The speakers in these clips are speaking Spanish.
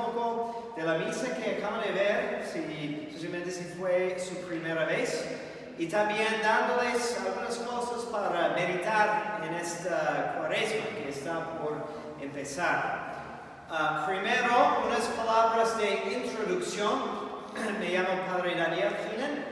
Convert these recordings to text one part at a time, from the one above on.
poco de la misa que acaban de ver, especialmente si fue su primera vez, y también dándoles algunas cosas para meditar en esta cuaresma que está por empezar. Primero, unas palabras de introducción. Me llamo Padre Daniel Keenan.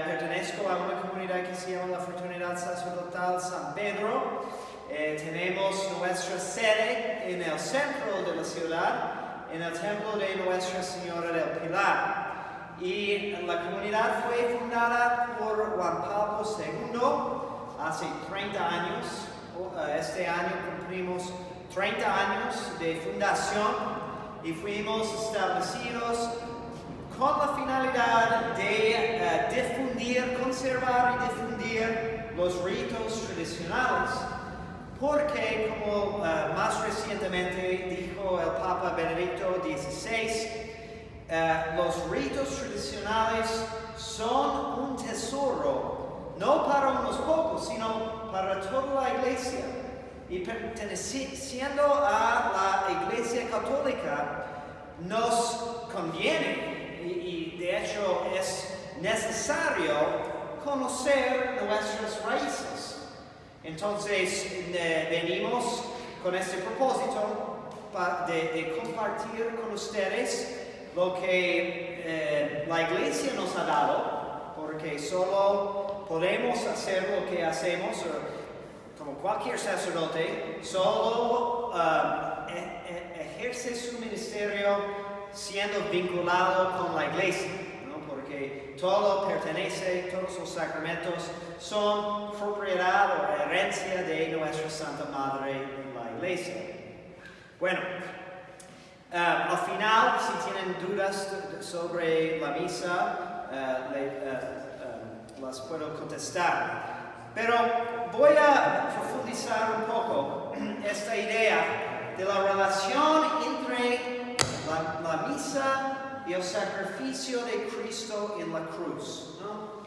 Pertenezco a una comunidad que se llama la Fraternidad Sacerdotal San Pedro. Tenemos nuestra sede en el centro de la ciudad, en el templo de Nuestra Señora del Pilar. Y la comunidad fue fundada por Juan Pablo II hace 30 años. Este año cumplimos 30 años de fundación y fuimos establecidos con la finalidad de conservar y difundir los ritos tradicionales, porque como más recientemente dijo el Papa Benedicto XVI, los ritos tradicionales son un tesoro, no para unos pocos, sino para toda la Iglesia. Y perteneciendo a la Iglesia Católica, nos conviene y de hecho es necesario conocer nuestras raíces. Entonces venimos con este propósito de compartir con ustedes lo que la Iglesia nos ha dado, porque solo podemos hacer lo que hacemos, como cualquier sacerdote, solo ejerce su ministerio siendo vinculado con la Iglesia, ¿no? Porque todo pertenece, todos los sacramentos son propiedad o herencia de nuestra Santa Madre, la Iglesia. Bueno, al final, si tienen dudas sobre la misa, las puedo contestar. Pero voy a profundizar un poco esta idea de la relación entre la misa y el sacrificio de Cristo en la cruz, ¿no?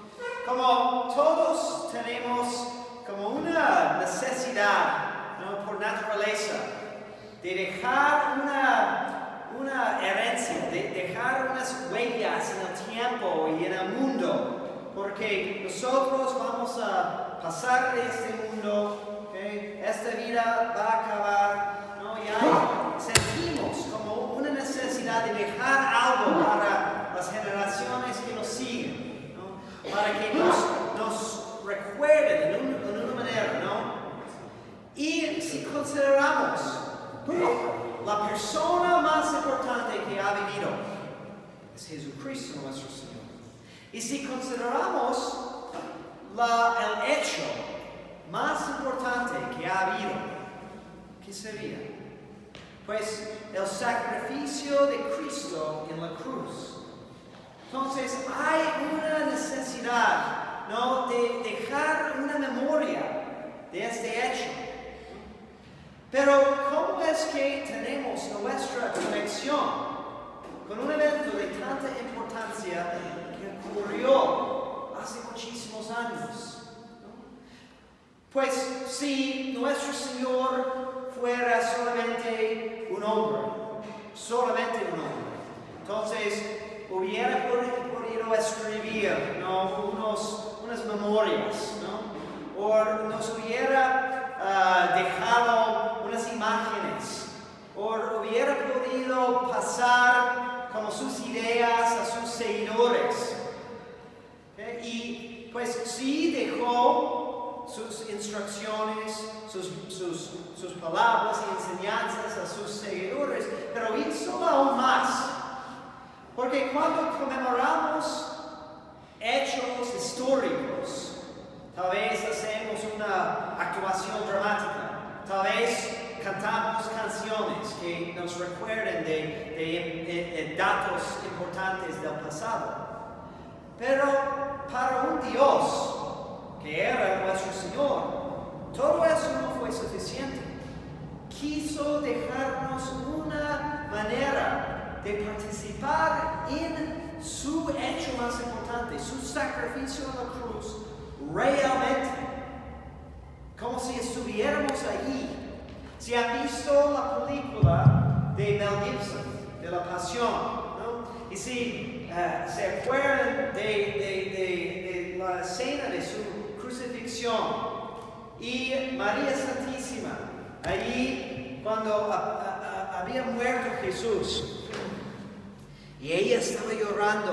Como todos tenemos como una necesidad, ¿no? Por naturaleza, de dejar una herencia, de dejar unas huellas en el tiempo y en el mundo, porque nosotros vamos a pasar de este mundo, ¿okay? Esta vida va a acabar, ¿no? Y sentimos como una necesidad de dejar algo para las generaciones que nos siguen, ¿no? Para que nos recuerden de una manera, ¿no? Y si consideramos la persona más importante que ha vivido es Jesucristo nuestro Señor. Y si consideramos el hecho más importante que ha habido, ¿qué sería? Pues el sacrificio de Cristo en la cruz. Entonces hay una necesidad, ¿no? De dejar una memoria de este hecho. Pero ¿cómo es que tenemos nuestra conexión con un evento de tanta importancia que ocurrió hace muchísimos años? Pues si nuestro Señor fuera solamente un hombre, entonces hubiera podido escribir, ¿no? unas memorias, ¿no? O nos hubiera dejado unas imágenes, o hubiera podido pasar como sus ideas a sus seguidores. Y pues sí dejó sus instrucciones, sus palabras y enseñanzas a sus seguidores, pero hizo aún más. Porque cuando conmemoramos hechos históricos, tal vez hacemos una actuación dramática, tal vez cantamos canciones que nos recuerden de datos importantes del pasado. Pero para un Dios que era nuestro Señor, todo eso no fue suficiente. Quiso dejarnos una manera de participar en su hecho más importante, su sacrificio en la cruz, realmente, como si estuviéramos allí. Si han visto la película de Mel Gibson, de la pasión, ¿no? Y si se acuerdan de la escena de su crucifixión y María Santísima, allí cuando había muerto Jesús, y ella estaba llorando,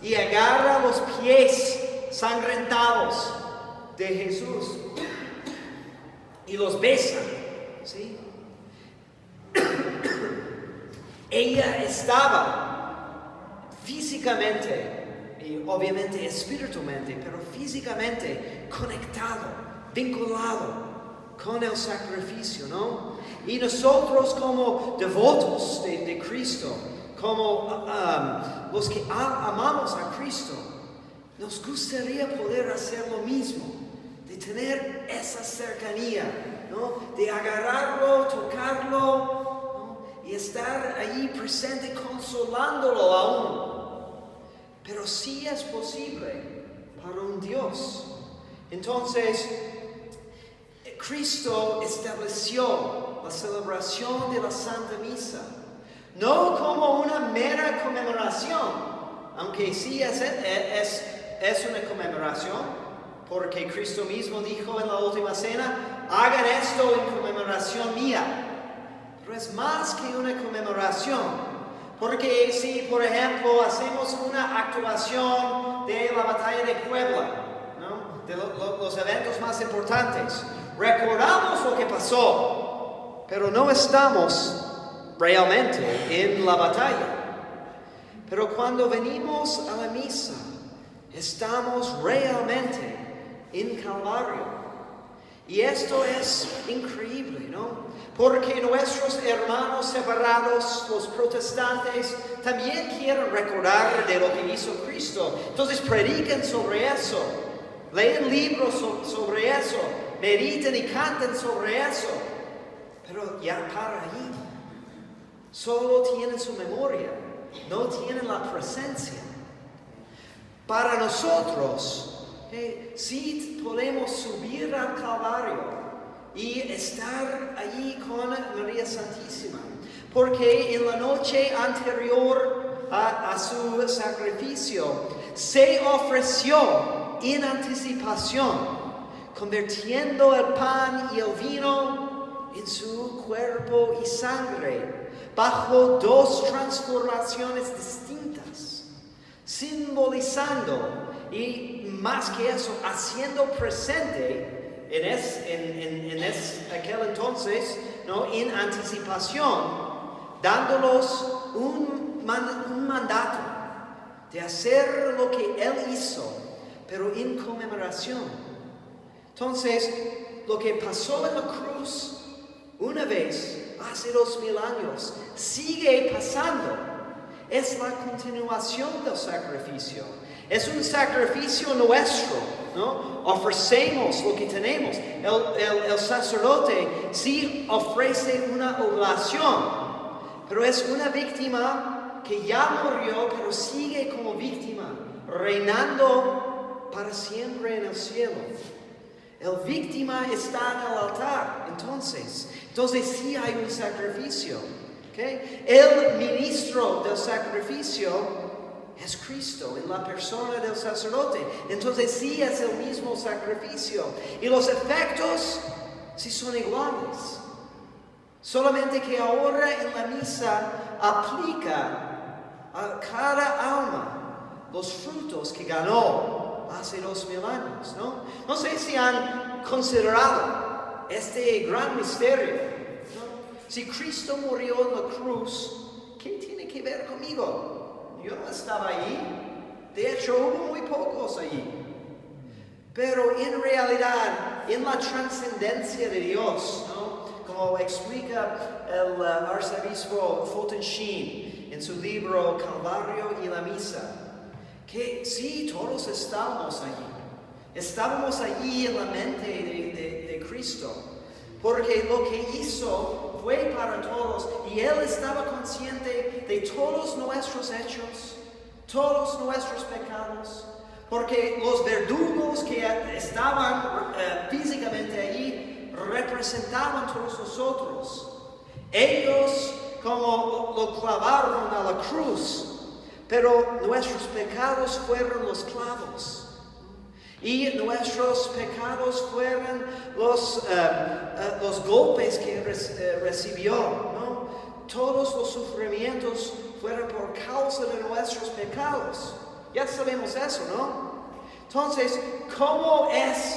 y agarra los pies sangrentados de Jesús y los besa, ¿sí? Ella estaba físicamente y obviamente espiritualmente, pero físicamente conectado, vinculado con el sacrificio, ¿no? Y nosotros como devotos de Cristo, como los que amamos a Cristo, nos gustaría poder hacer lo mismo, de tener esa cercanía, ¿no? De agarrarlo, tocarlo, ¿no? Y estar allí presente consolándolo aún. Pero sí es posible para un Dios. Entonces, Cristo estableció la celebración de la Santa Misa, no como una mera conmemoración, aunque sí es una conmemoración, porque Cristo mismo dijo en la última cena, hagan esto en conmemoración mía. Pero es más que una conmemoración, porque si por ejemplo hacemos una actuación de la batalla de Puebla, ¿no? De los eventos más importantes, recordamos lo que pasó, pero no estamos realmente en la batalla. Pero cuando venimos a la misa, estamos realmente en Calvario. Y esto es increíble, ¿no? Porque nuestros hermanos separados, los protestantes, también quieren recordar de lo que hizo Cristo. Entonces predican sobre eso, leen libros sobre eso, meditan y cantan sobre eso. Pero ya para allí. Solo tienen su memoria, no tienen la presencia. Para nosotros, sí podemos subir al Calvario y estar allí con María Santísima, porque en la noche anterior a su sacrificio se ofreció en anticipación, convirtiendo el pan y el vino en su cuerpo y sangre, bajo dos transformaciones distintas, simbolizando y más que eso, haciendo presente en aquel entonces, ¿no? En anticipación, dándolos un mandato de hacer lo que Él hizo, pero en conmemoración. Entonces, lo que pasó en la cruz una vez, hace 2000 años, sigue pasando. Es la continuación del sacrificio. Es un sacrificio nuestro, ¿no? Ofrecemos lo que tenemos. El sacerdote sí ofrece una oblación, pero es una víctima que ya murió, pero sigue como víctima, reinando para siempre en el cielo. El víctima está en el altar, entonces sí hay un sacrificio. ¿Okay? El ministro del sacrificio es Cristo en la persona del sacerdote. Entonces sí es el mismo sacrificio. Y los efectos sí son iguales. Solamente que ahora en la misa aplica a cada alma los frutos que ganó hace 2000 años, ¿no? No sé si han considerado este gran misterio, ¿no? Si Cristo murió en la cruz, ¿qué tiene que ver conmigo? Yo no estaba allí. De hecho, hubo muy pocos allí. Pero en realidad, en la trascendencia de Dios, ¿no? Como explica el arzobispo Fulton Sheen en su libro Calvario y la Misa, que sí, todos estábamos allí. Estábamos allí en la mente de Cristo, porque lo que hizo fue para todos, y Él estaba consciente de todos nuestros hechos, todos nuestros pecados, porque los verdugos que estaban físicamente allí representaban a todos nosotros. Ellos como lo clavaron a la cruz, pero nuestros pecados fueron los clavos. Y nuestros pecados fueron los golpes que recibió, ¿no? Todos los sufrimientos fueron por causa de nuestros pecados. Ya sabemos eso, ¿no? Entonces, ¿cómo es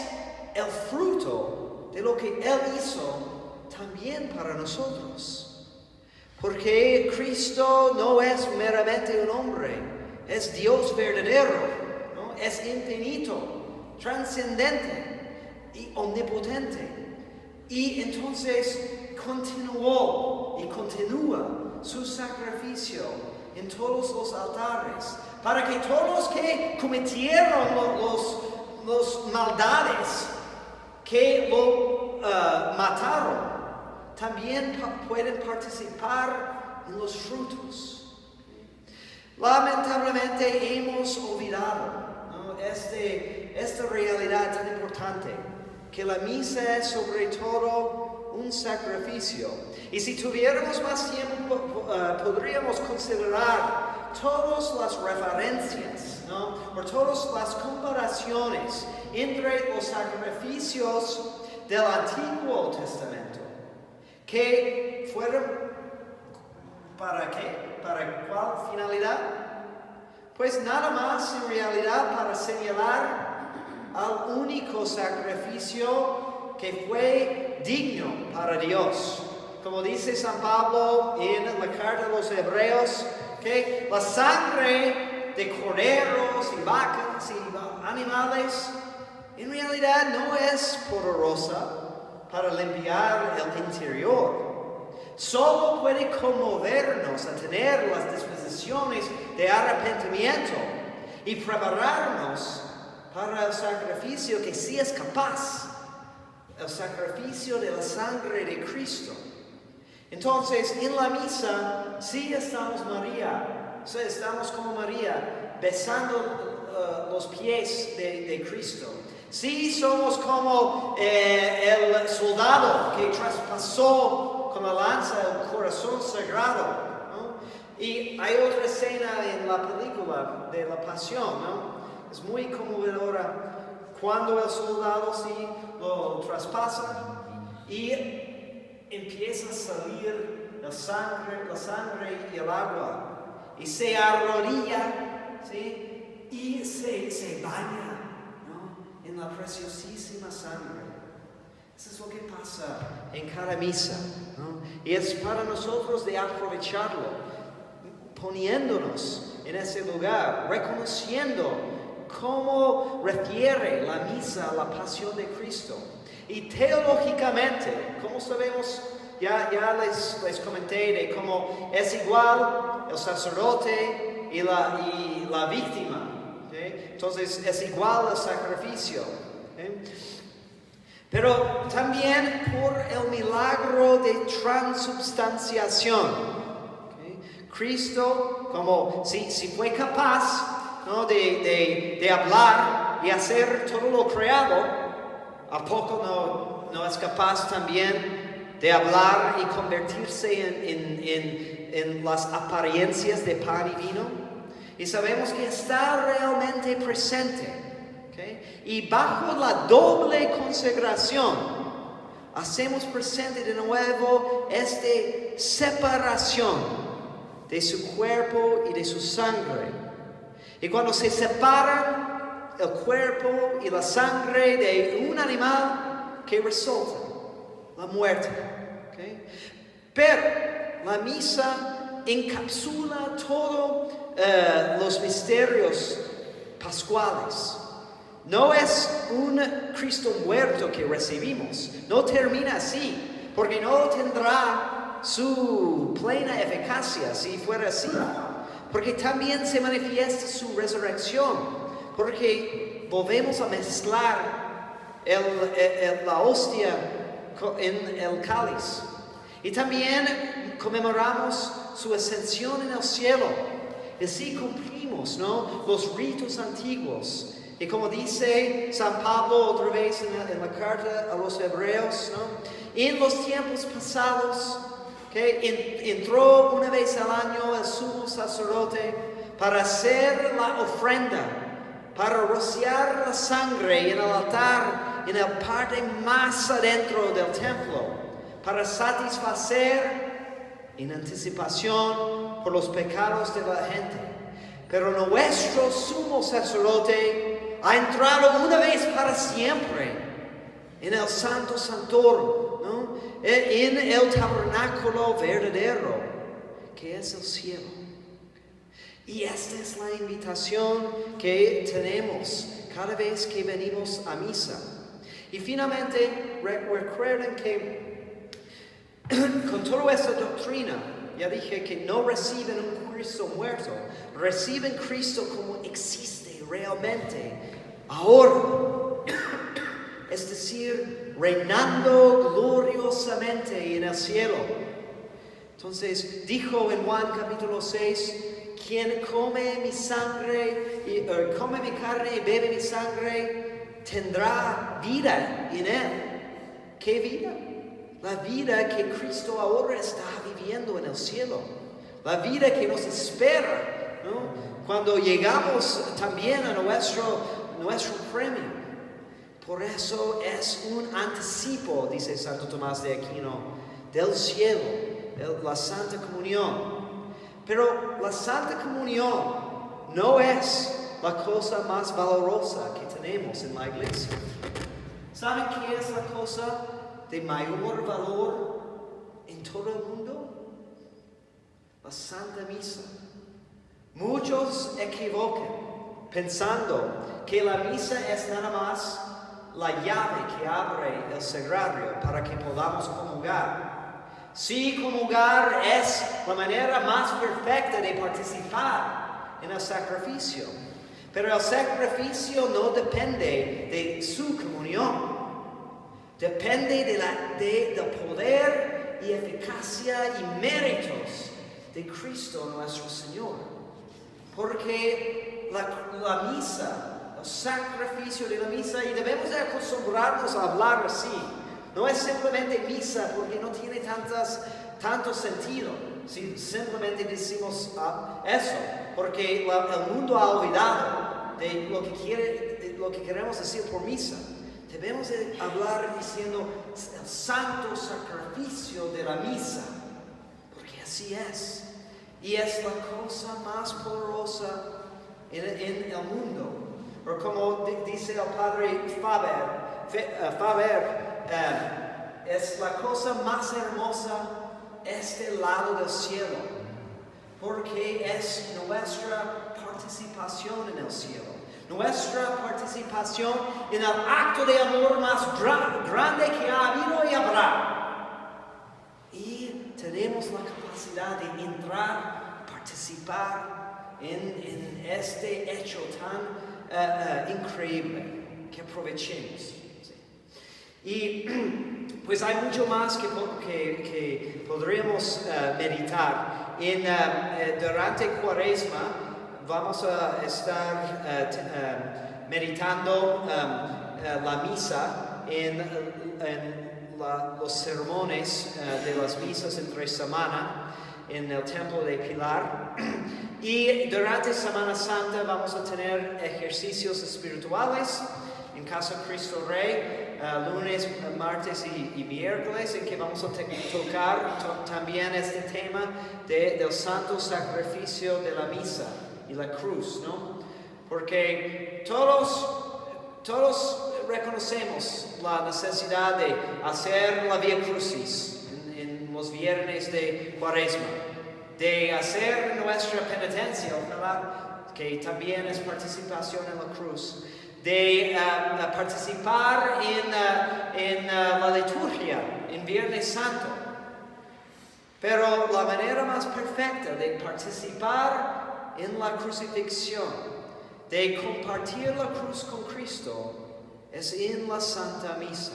el fruto de lo que Él hizo también para nosotros? Porque Cristo no es meramente un hombre, es Dios verdadero, ¿no? Es infinito, trascendente y omnipotente. Y entonces continuó y continúa su sacrificio en todos los altares para que todos los que cometieron los maldades que lo mataron también pueden participar en los frutos. Lamentablemente hemos olvidado, ¿no? Esta realidad tan importante, que la misa es sobre todo un sacrificio. Y si tuviéramos más tiempo, podríamos considerar todas las referencias, ¿no? O todas las comparaciones entre los sacrificios del Antiguo Testamento, que fueron, ¿para qué? ¿Para cuál finalidad? Pues nada más en realidad para señalar al único sacrificio que fue digno para Dios. Como dice San Pablo en la carta de los Hebreos, que la sangre de corderos y vacas y animales en realidad no es poderosa para limpiar el interior. Solo puede conmovernos a tener las disposiciones de arrepentimiento y prepararnos para el sacrificio que sí es capaz, el sacrificio de la sangre de Cristo. Entonces, en la misa, sí estamos como María, besando los pies de Cristo. Sí somos como el soldado que traspasó con la lanza el corazón sagrado, ¿no? Y hay otra escena en la película de la Pasión, ¿no? Es muy conmovedora cuando el soldado sí lo traspasa y empieza a salir la sangre y el agua, y se arrodilla, ¿sí? Y se baña, ¿no? En la preciosísima sangre. Eso es lo que pasa en cada misa, ¿no? Y es para nosotros de aprovecharlo, poniéndonos en ese lugar, reconociendo cómo refiere la misa a la pasión de Cristo. Y teológicamente, como sabemos, ya les comenté de cómo es igual el sacerdote y la víctima, ¿okay? Entonces es igual el sacrificio, ¿okay? Pero también por el milagro de transubstanciación, ¿okay? Cristo, como si fue capaz, ¿no? de hablar y hacer todo lo creado, ¿a poco no es capaz también de hablar y convertirse en las apariencias de pan y vino? Y sabemos que está realmente presente, ¿okay? Y bajo la doble consagración hacemos presente de nuevo esta separación de su cuerpo y de su sangre. Y cuando se separan el cuerpo y la sangre de un animal, que resulta la muerte, ¿okay? Pero la misa encapsula todos los misterios pascuales. No es un Cristo muerto que recibimos, no termina así, porque no tendrá su plena eficacia si fuera así, porque también se manifiesta su resurrección. Porque volvemos a mezclar la hostia en el cáliz. Y también conmemoramos su ascensión en el cielo. Y así cumplimos, ¿no? Los ritos antiguos. Y como dice San Pablo otra vez en la carta a los Hebreos, ¿no? En los tiempos pasados, que entró una vez al año el sumo sacerdote para hacer la ofrenda, para rociar la sangre en el altar, en la parte más adentro del templo, para satisfacer en anticipación por los pecados de la gente. Pero nuestro sumo sacerdote ha entrado una vez para siempre en el santo santorum, ¿no? En el tabernáculo verdadero, que es el cielo. Y esta es la invitación que tenemos cada vez que venimos a misa. Y finalmente, recuerden que con toda esta doctrina, ya dije que no reciben un Cristo muerto, reciben Cristo como existe realmente ahora. Es decir, reinando gloriosamente en el cielo. Entonces, dijo en Juan capítulo 6, quien come mi sangre, come mi carne y bebe mi sangre, tendrá vida en él. ¿Qué vida? La vida que Cristo ahora está viviendo en el cielo. La vida que nos espera, ¿no? Cuando llegamos también a nuestro premio. Por eso es un anticipo, dice Santo Tomás de Aquino, del cielo, de la Santa Comunión. Pero la Santa Comunión no es la cosa más valorosa que tenemos en la iglesia. ¿Saben qué es la cosa de mayor valor en todo el mundo? La Santa Misa. Muchos equivocan pensando que la misa es nada más la llave que abre el sagrario para que podamos comulgar. Sí, comulgar es la manera más perfecta de participar en el sacrificio. Pero el sacrificio no depende de su comunión. Depende del poder y eficacia y méritos de Cristo nuestro Señor. Porque la misa, el sacrificio de la misa, y debemos de acostumbrarnos a hablar así. No es simplemente misa porque no tiene tanto sentido. Si simplemente decimos eso, porque el mundo ha olvidado de lo que queremos decir por misa. Debemos de hablar diciendo el santo sacrificio de la misa, porque así es. Y es la cosa más poderosa en el mundo. O como dice el padre Faber, es la cosa más hermosa este lado del cielo, porque es nuestra participación en el cielo, nuestra participación en el acto de amor más grande que ha habido y habrá. Y tenemos la capacidad de entrar, participar en este hecho tan increíble, que aprovechemos. ¿Sí? Y pues hay mucho más que podríamos meditar. Durante Cuaresma vamos a estar meditando la misa en los sermones de las misas entre semana en el templo de Pilar. Y durante Semana Santa vamos a tener ejercicios espirituales en Casa Cristo Rey, lunes, martes y miércoles, en que vamos a tocar también este tema del santo sacrificio de la misa y la cruz, ¿no? Porque todos reconocemos la necesidad de hacer la Vía Crucis en los viernes de Cuaresma, de hacer nuestra penitencia, ojalá, que también es participación en la cruz, de participar en la liturgia en Viernes Santo. Pero la manera más perfecta de participar en la crucifixión, de compartir la cruz con Cristo, es en la Santa Misa.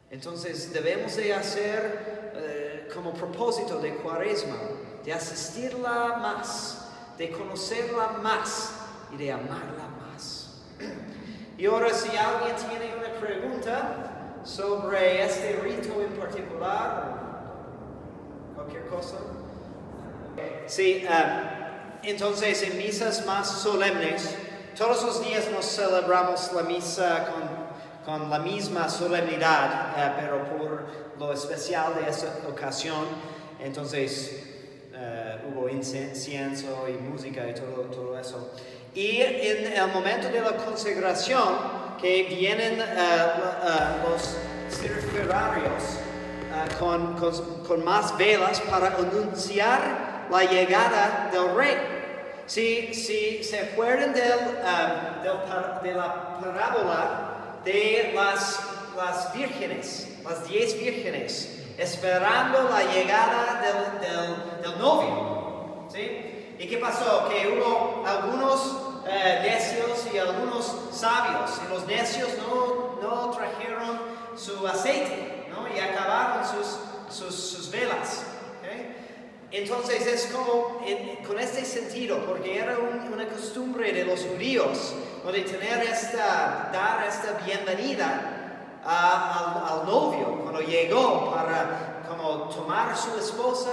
Entonces debemos de hacer como propósito de Cuaresma, de asistirla más, de conocerla más y de amarla más. Y ahora, si alguien tiene una pregunta sobre este rito en particular, cualquier cosa. Sí, entonces en misas más solemnes, todos los días nos celebramos la misa con la misma solemnidad, pero por lo especial de esta ocasión, entonces hubo incienso y música y todo eso. Y en el momento de la consagración, que vienen los circunferarios con más velas para anunciar la llegada del rey. Si se acuerdan de la parábola de las vírgenes, las 10 vírgenes, esperando la llegada del novio, ¿sí? ¿Y qué pasó? Que hubo algunos necios y algunos sabios, y los necios no trajeron su aceite, ¿no? Y acabaron sus velas. ¿Okay? Entonces es como con este sentido, porque era una costumbre de los judíos, ¿no? De dar esta bienvenida al novio cuando llegó para como tomar a su esposa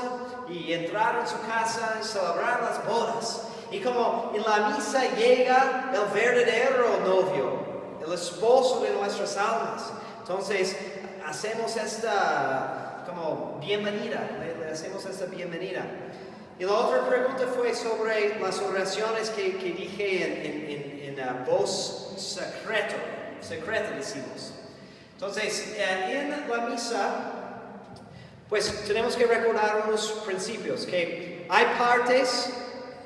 y entrar en su casa y celebrar las bodas. Y como en la misa llega el verdadero novio, el esposo de nuestras almas. Entonces hacemos esta como bienvenida, le hacemos esta bienvenida. Y la otra pregunta fue sobre las oraciones que dije en voz secreta decimos. Entonces, en la misa, pues tenemos que recordar unos principios, que hay partes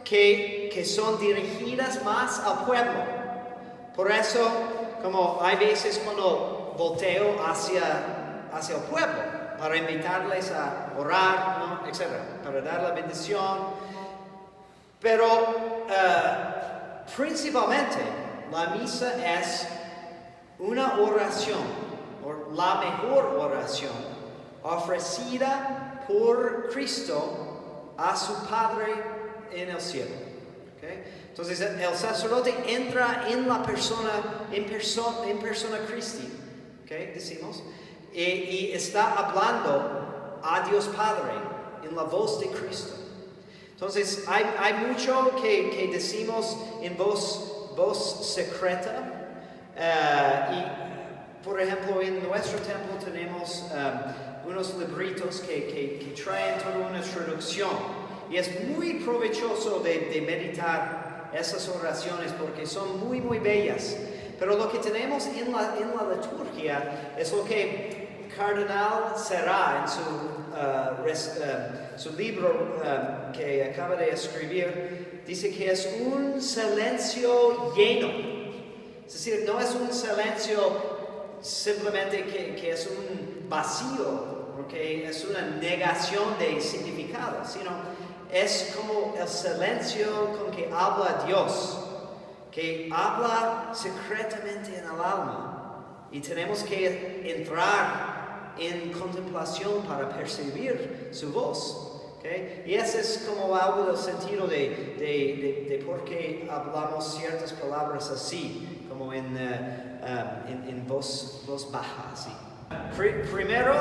que son dirigidas más al pueblo. Por eso, como hay veces cuando volteo hacia el pueblo, para invitarles a orar, ¿no? Etc., para dar la bendición. Pero principalmente, la misa es una oración, o la mejor oración, ofrecida por Cristo a su Padre en el cielo. ¿Okay? Entonces el sacerdote entra en la persona, en persona Christi, ¿okay? Decimos, y está hablando a Dios Padre en la voz de Cristo. Entonces hay mucho que decimos en voz secreta, y por ejemplo, en nuestro templo tenemos unos libritos que traen toda una traducción. Y es muy provechoso de meditar esas oraciones porque son muy, muy bellas. Pero lo que tenemos en la liturgia es lo que Cardenal Serra en su libro que acaba de escribir, dice que es un silencio lleno. Es decir, no es un silencio simplemente que es un vacío, porque es una negación de significado, sino es como el silencio con que habla Dios, que habla secretamente en el alma, y tenemos que entrar en contemplación para percibir su voz. ¿Okay? Y ese es como algo del sentido de por qué hablamos ciertas palabras así, como en voz baja, así. Primero,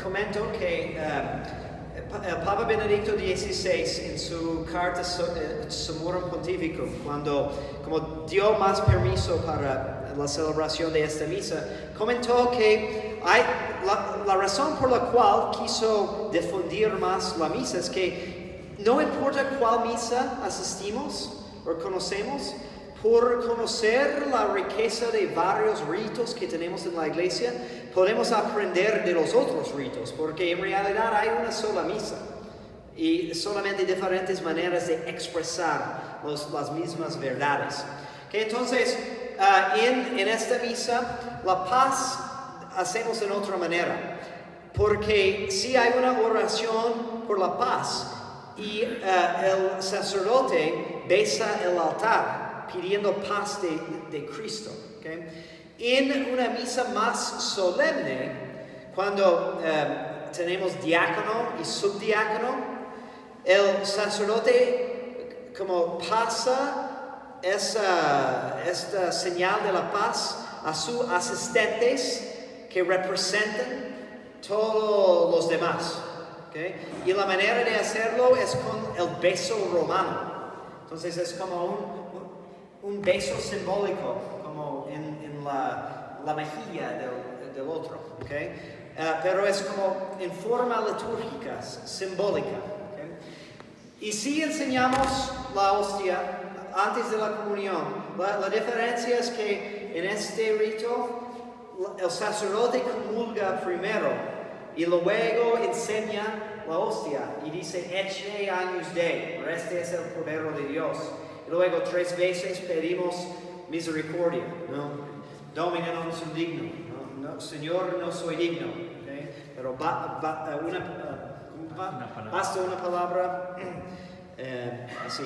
comento que el Papa Benedicto XVI, en su carta Summorum Pontificum, cuando como dio más permiso para la celebración de esta misa, comentó que la razón por la cual quiso difundir más la misa es que no importa cuál misa asistimos o conocemos, por conocer la riqueza de varios ritos que tenemos en la iglesia, podemos aprender de los otros ritos, porque en realidad hay una sola misa y solamente diferentes maneras de expresar las mismas verdades. Okay, entonces, en esta misa, la paz hacemos en otra manera, porque si hay una oración por la paz y el sacerdote besa el altar, pidiendo paz de Cristo. ¿Okay? En una misa más solemne, cuando tenemos diácono y subdiácono, el sacerdote como pasa esta señal de la paz a sus asistentes que representan todos los demás. ¿okay? Y la manera de hacerlo es con el beso romano. Entonces es como un beso simbólico, como en la mejilla del otro. ¿Okay? Pero es como en forma litúrgica, simbólica. ¿Okay? Y si enseñamos la hostia antes de la comunión, la diferencia es que en este rito el sacerdote comulga primero y luego enseña la hostia y dice eche años de, pero este es el Cordero de Dios. Y luego 3 veces pedimos misericordia, ¿no? Domine non sum digno, ¿no? Señor, no soy digno, ¿okay? Pero basta una palabra así.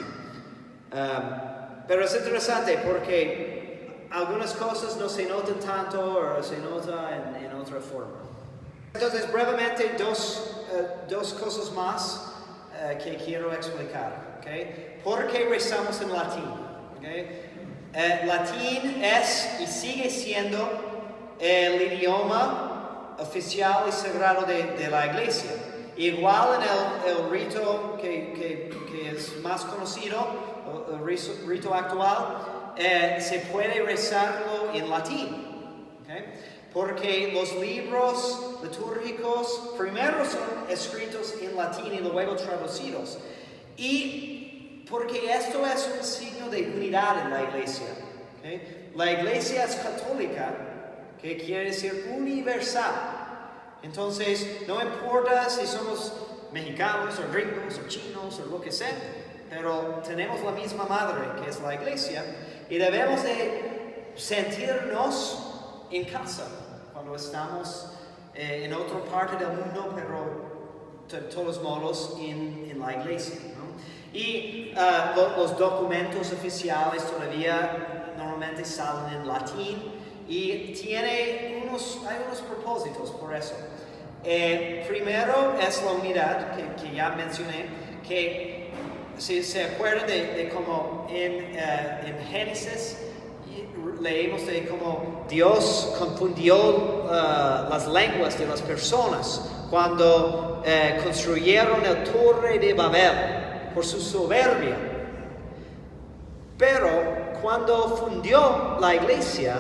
Pero es interesante porque algunas cosas no se notan tanto o se notan en otra forma. Entonces, brevemente, dos cosas más que quiero explicar. ¿Okay? ¿Por qué rezamos en latín? ¿Okay? Latín es y sigue siendo el idioma oficial y sagrado de la Iglesia. Igual en el rito que es más conocido, el rito actual, se puede rezarlo en latín. ¿Okay? Porque los libros litúrgicos primero son escritos en latín y luego traducidos. Y porque esto es un signo de unidad en la iglesia. ¿Okay? La iglesia es católica, que quiere decir universal. Entonces, no importa si somos mexicanos o gringos o chinos o lo que sea, pero tenemos la misma madre que es la iglesia y debemos de sentirnos en casa cuando estamos en otra parte del mundo, pero de todos modos en la iglesia, ¿no? Y los documentos oficiales todavía normalmente salen en latín y hay unos propósitos por eso. Primero es la unidad que ya mencioné, que si se acuerdan de cómo en Génesis leemos de cómo Dios confundió las lenguas de las personas cuando construyeron el Torre de Babel por su soberbia. Pero cuando fundió la iglesia,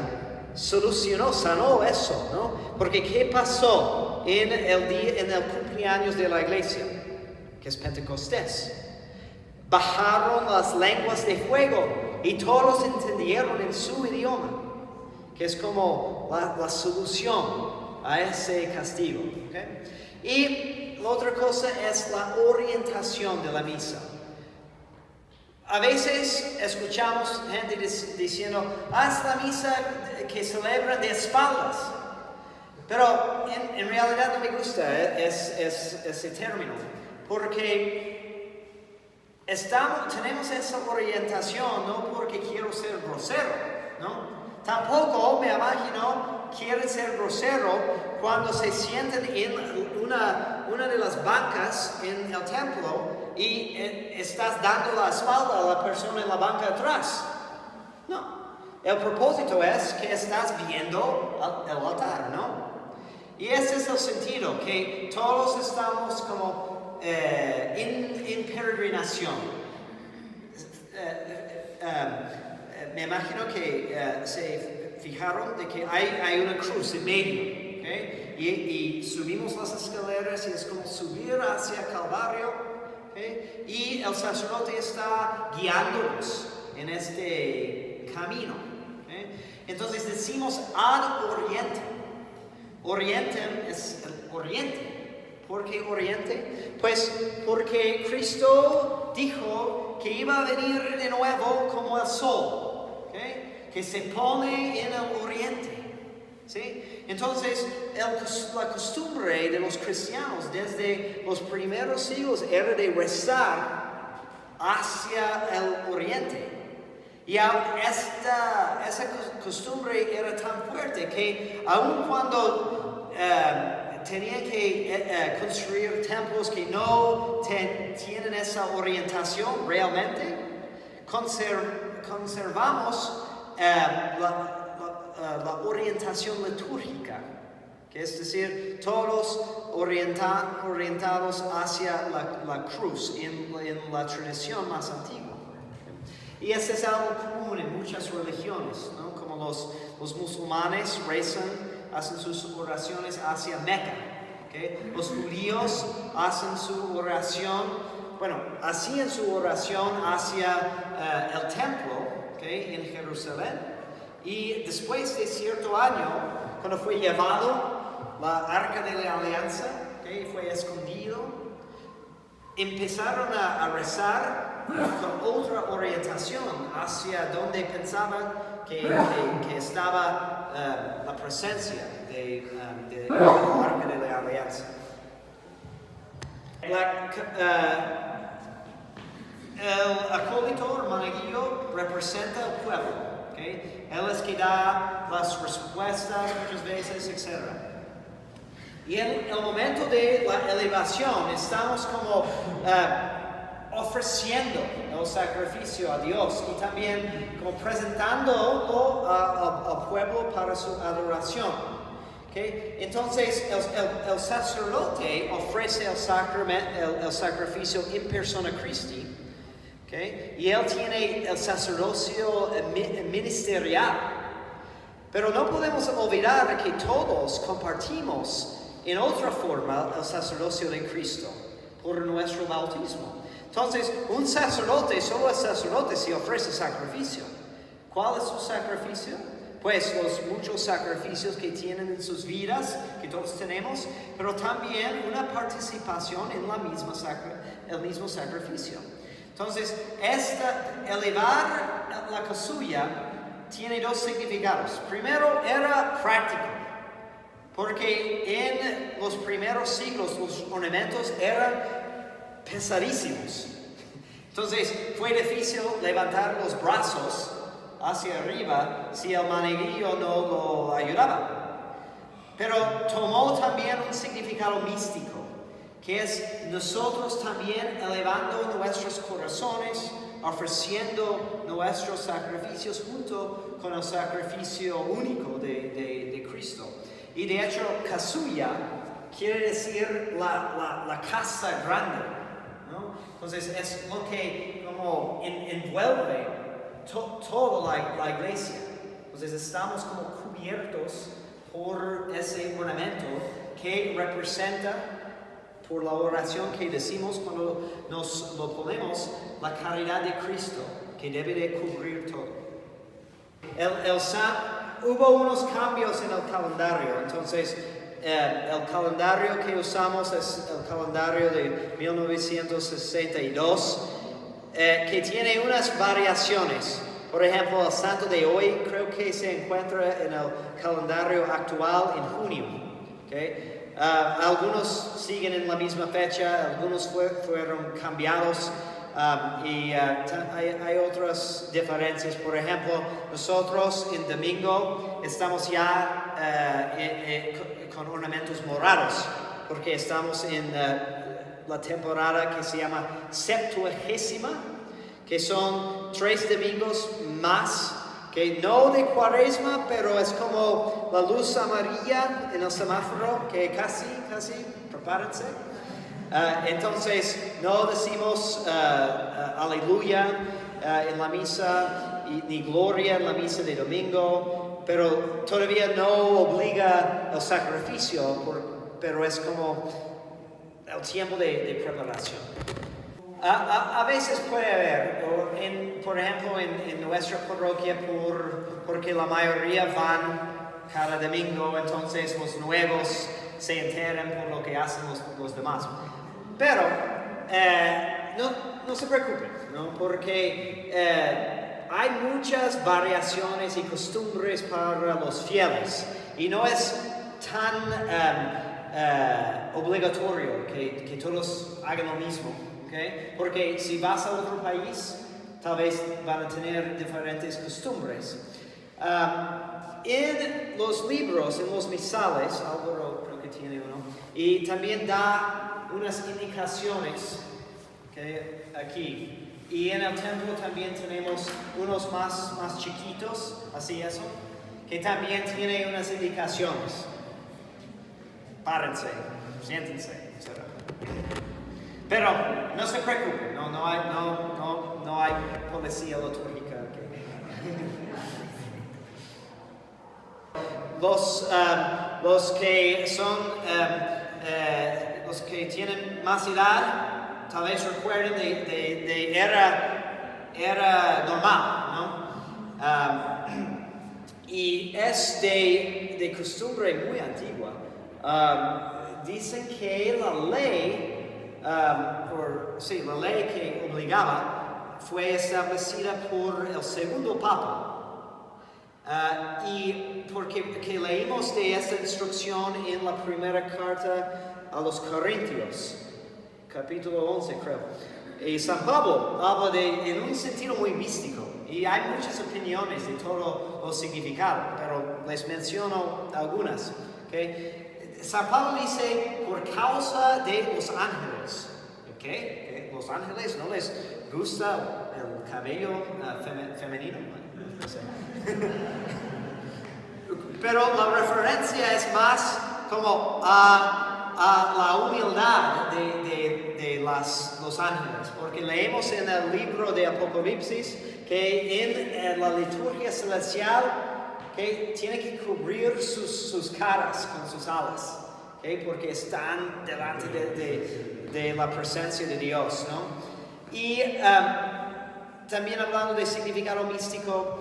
sanó eso, ¿no? Porque ¿qué pasó en el cumpleaños de la iglesia? Que es Pentecostés. Bajaron las lenguas de fuego y todos entendieron en su idioma, que es como la solución a ese castigo. ¿Okay? Y la otra cosa es la orientación de la misa. A veces escuchamos gente diciendo, haz la misa que celebran de espaldas. Pero en realidad no me gusta ese término, porque tenemos esa orientación no porque quiero ser grosero, ¿no? Tampoco me imagino quieren ser grosero cuando se sienten en una de las bancas en el templo y estás dando la espalda a la persona en la banca atrás. No, el propósito es que estás viendo el altar, ¿no? Y ese es el sentido, que todos estamos como en peregrinación. Me imagino que se fijaron de que hay una cruz en medio, ¿okay? Y subimos las escaleras y es como subir hacia Calvario, ¿okay? Y el sacerdote está guiándonos en este camino, ¿okay? Entonces decimos ad orientem. Orientem es el oriente. ¿Por qué oriente? Pues porque Cristo dijo que iba a venir de nuevo como el sol, ¿okay? Que se pone en el oriente, ¿sí? Entonces, la costumbre de los cristianos desde los primeros siglos era de rezar hacia el oriente. Y esa costumbre era tan fuerte que aun cuando tenían que construir templos que no tienen esa orientación realmente, conservamos la orientación litúrgica que es decir, todos orientados hacia la cruz en la tradición más antigua. Y eso es algo común en muchas religiones, ¿no? Como los musulmanes rezan, hacen sus oraciones hacia Meca. ¿Okay? Los judíos hacen su oración, hacían su oración hacia el templo, ¿okay? En Jerusalén. Y después de cierto año, cuando fue llevado la Arca de la Alianza, ¿okay? Fue escondido, empezaron a rezar con otra orientación hacia donde pensaban que estaba la presencia de la Arca de la Alianza. El acólito, monaguillo, representa al pueblo. ¿Okay? Él es que da las respuestas muchas veces, etc. Y en el momento de la elevación estamos como ofreciendo el sacrificio a Dios y también como presentándolo al pueblo para su adoración. ¿Okay? Entonces el sacerdote ofrece el sacrificio en persona Christi. ¿Okay? Y él tiene el sacerdocio ministerial. Pero no podemos olvidar que todos compartimos en otra forma el sacerdocio de Cristo por nuestro bautismo. Entonces, un sacerdote, solo el sacerdote si ofrece sacrificio. ¿Cuál es su sacrificio? Pues los muchos sacrificios que tienen en sus vidas, que todos tenemos, pero también una participación en el mismo sacrificio. Entonces, elevar la casulla tiene dos significados. Primero, era práctico, porque en los primeros siglos los ornamentos eran pesadísimos. Entonces, fue difícil levantar los brazos hacia arriba si el monaguillo no lo ayudaba. Pero tomó también un significado místico, que es nosotros también elevando nuestros corazones, ofreciendo nuestros sacrificios junto con el sacrificio único de Cristo. Y de hecho, casulla quiere decir la casa grande, ¿no? Entonces es lo que como envuelve toda la iglesia. Entonces estamos como cubiertos por ese ornamento que representa, por la oración que decimos cuando nos lo ponemos, la caridad de Cristo, que debe de cubrir todo. Hubo unos cambios en el calendario, entonces el calendario que usamos es el calendario de 1962, que tiene unas variaciones. Por ejemplo, el santo de hoy creo que se encuentra en el calendario actual en junio. ¿Okay? Algunos siguen en la misma fecha, algunos fueron cambiados y hay otras diferencias. Por ejemplo, nosotros en domingo estamos ya con ornamentos morados porque estamos en la temporada que se llama Septuagésima, que son 3 domingos más, que no de Cuaresma, pero es como la luz amarilla en el semáforo, que casi, prepárense. Entonces, no decimos aleluya en la misa, ni gloria en la misa de domingo, pero todavía no obliga el sacrificio, pero es como el tiempo de preparación. A veces puede haber, por ejemplo, en nuestra parroquia, porque la mayoría van cada domingo, entonces los nuevos se enteran por lo que hacen los demás. Pero no se preocupen, ¿no? Porque hay muchas variaciones y costumbres para los fieles y no es tan obligatorio que todos hagan lo mismo. ¿Okay? Porque si vas a otro país, tal vez van a tener diferentes costumbres. En los libros, en los misales, Álvaro creo que tiene uno, y también da unas indicaciones, ¿okay? Aquí. Y en el templo también tenemos unos más chiquitos, así eso, que también tiene unas indicaciones. párense, siéntense, etc. Pero no se preocupen, no hay policía litúrgica aquí. Los que tienen más edad, tal vez recuerden de era normal, ¿no? Y es de costumbre muy antigua. Dicen que la ley, la ley que obligaba fue establecida por el segundo papa. Y porque leímos de esta instrucción en la primera carta a los Corintios, capítulo 11 creo. Y San Pablo habla en un sentido muy místico, y hay muchas opiniones de todo los significados, pero les menciono algunas. ¿Okay? San Pablo dice, por causa de los ángeles. ¿Okay? Los ángeles no les gusta el cabello femenino. No sé. Pero la referencia es más como a la humildad de los ángeles, porque leemos en el libro de Apocalipsis que en la liturgia celestial que tiene que cubrir sus caras con sus alas, porque están delante de la presencia de Dios, ¿no? Y también hablando de significado místico,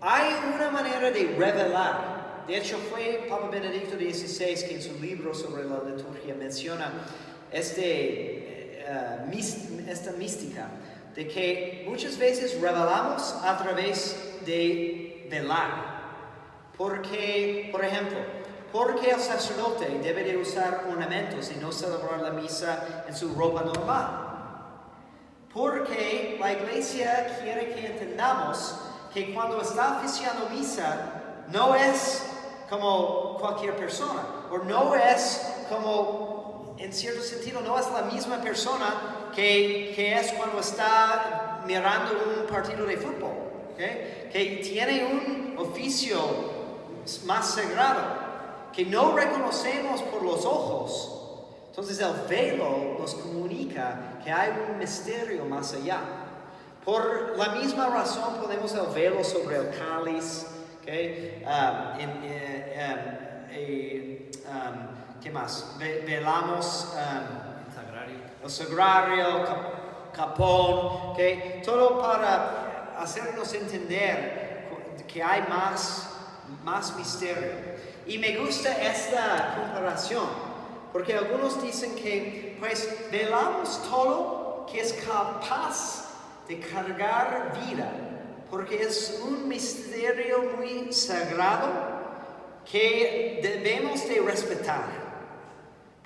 hay una manera de revelar. De hecho, fue Papa Benedicto XVI que en su libro sobre la liturgia menciona esta mística de que muchas veces revelamos a través de velar. Porque, por ejemplo, porque el sacerdote debe de usar ornamentos y no celebrar la misa en su ropa normal. Porque la Iglesia quiere que entendamos que cuando está oficiando misa no es como cualquier persona, o no es como, en cierto sentido, no es la misma persona que es cuando está mirando un partido de fútbol, ¿okay? Que tiene un oficio más sagrado, que no reconocemos por los ojos. Entonces el velo nos comunica que hay un misterio más allá. Por la misma razón ponemos el velo sobre el cáliz, ¿okay? ¿Qué más? Velamos el sagrario, capón, ¿okay? Todo para hacernos entender que hay más misterio. Y me gusta esta comparación, porque algunos dicen que pues velamos todo que es capaz de cargar vida, porque es un misterio muy sagrado que debemos de respetar.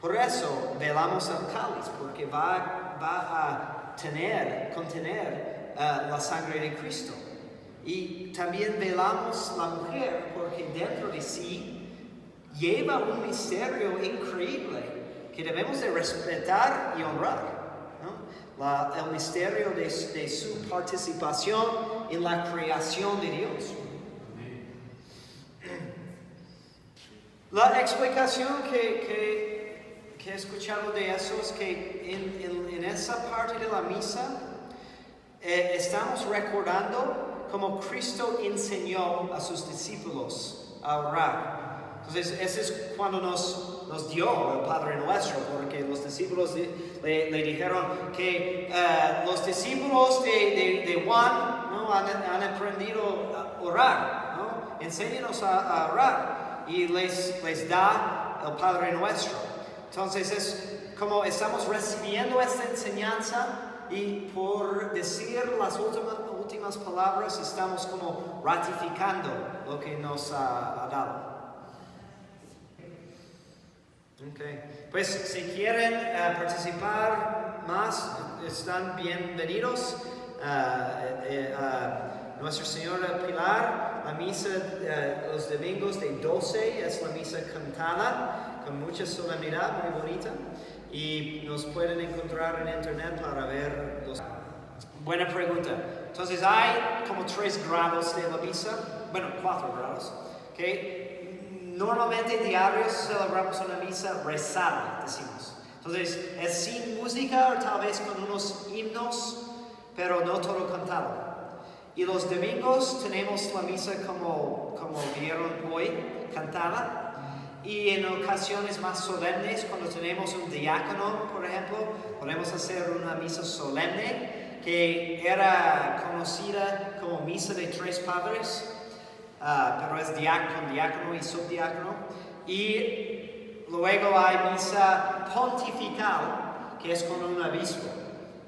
Por eso velamos el cáliz, porque va a contener la sangre de Cristo. Y también velamos la mujer, porque dentro de sí lleva un misterio increíble que debemos de respetar y honrar, ¿no? El misterio de su participación en la creación de Dios. La explicación que he escuchado de eso es que en esa parte de la misa estamos recordando cómo Cristo enseñó a sus discípulos a orar. Entonces, ese es cuando nos dio el Padre Nuestro, porque los discípulos le dijeron que los discípulos de Juan, ¿no? han aprendido a orar, ¿no? Enséñanos a orar, y les da el Padre Nuestro. Entonces, es como estamos recibiendo esta enseñanza, y por decir las últimas palabras estamos como ratificando lo que nos ha dado. Okay. Pues si quieren participar más, están bienvenidos a Nuestra Señora Pilar. La misa los domingos de 12 es la misa cantada con mucha solemnidad, muy bonita, y nos pueden encontrar en internet para ver los... Buena pregunta. Entonces hay como 3 grados de la misa, bueno, 4 grados, ¿okay? normalmente diarios celebramos una misa rezada, decimos. Entonces, es sin música o tal vez con unos himnos, pero no todo cantado. Y los domingos tenemos la misa como vieron hoy, cantada. Y en ocasiones más solemnes, cuando tenemos un diácono, por ejemplo, podemos hacer una misa solemne que era conocida como misa de tres padres, pero es con diácono y subdiácono. Y luego hay misa pontifical, que es con un obispo,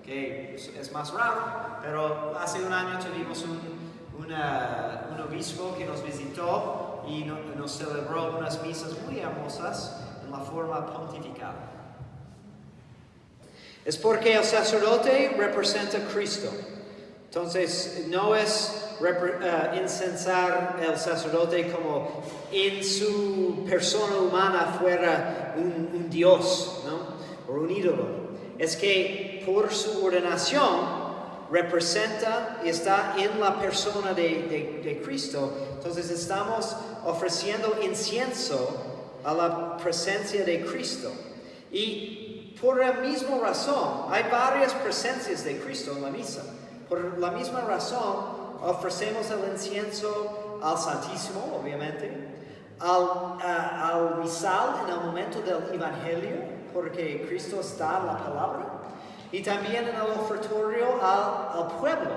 que es más raro, pero hace un año tuvimos un obispo que nos visitó y nos celebró unas misas muy hermosas en la forma pontifical. Es porque el sacerdote representa a Cristo. Entonces, no es incensar el sacerdote como en su persona humana fuera un Dios, ¿no? O un ídolo. Es que por su ordenación representa y está en la persona de Cristo. Entonces estamos ofreciendo incienso a la presencia de Cristo. Y por la misma razón, hay varias presencias de Cristo en la misa. Por la misma razón, ofrecemos el incienso al Santísimo, obviamente, al misal en el momento del Evangelio, porque Cristo está en la palabra. Y también en el ofertorio al pueblo,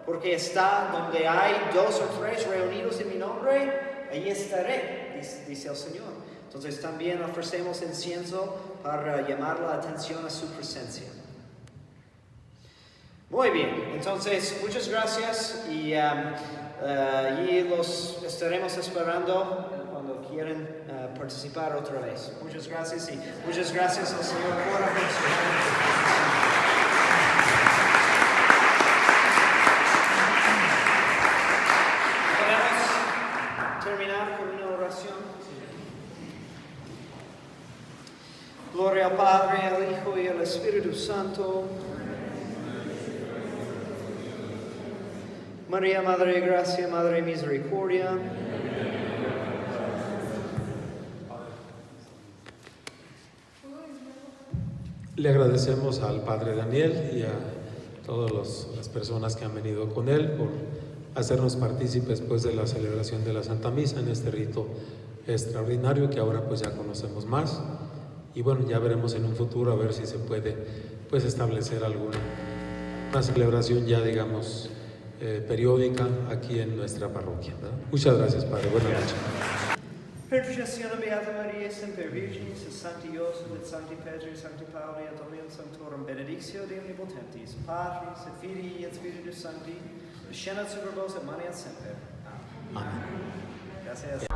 porque está donde hay 2 o 3 reunidos en mi nombre, ahí estaré, dice el Señor. Entonces también ofrecemos incienso para llamar la atención a su presencia. Muy bien, entonces muchas gracias y los estaremos esperando cuando quieran participar otra vez. Muchas gracias y muchas gracias al Señor por la atención. Terminar con una oración. Gloria al Padre, al Hijo y al Espíritu Santo. María, Madre de Gracia, Madre de Misericordia. Le agradecemos al Padre Daniel y a todas las personas que han venido con él por hacernos partícipes pues de la celebración de la Santa Misa en este rito extraordinario que ahora pues ya conocemos más y bueno, ya veremos en un futuro a ver si se puede pues establecer alguna celebración ya digamos periódica aquí en nuestra parroquia, ¿verdad? Muchas gracias, Padre. Buenas noches. Perpetuazione Beata Maria, Semper Virginis, et Sancti Iosef, et Sancti Petri, Sancti Pauli, et Omnium Sanctorum, benedictio Dei Omnipotentis, Patris, et Filii, et Spiritus Sancti, descendat super vos et maneat semper. Amen. Gracias.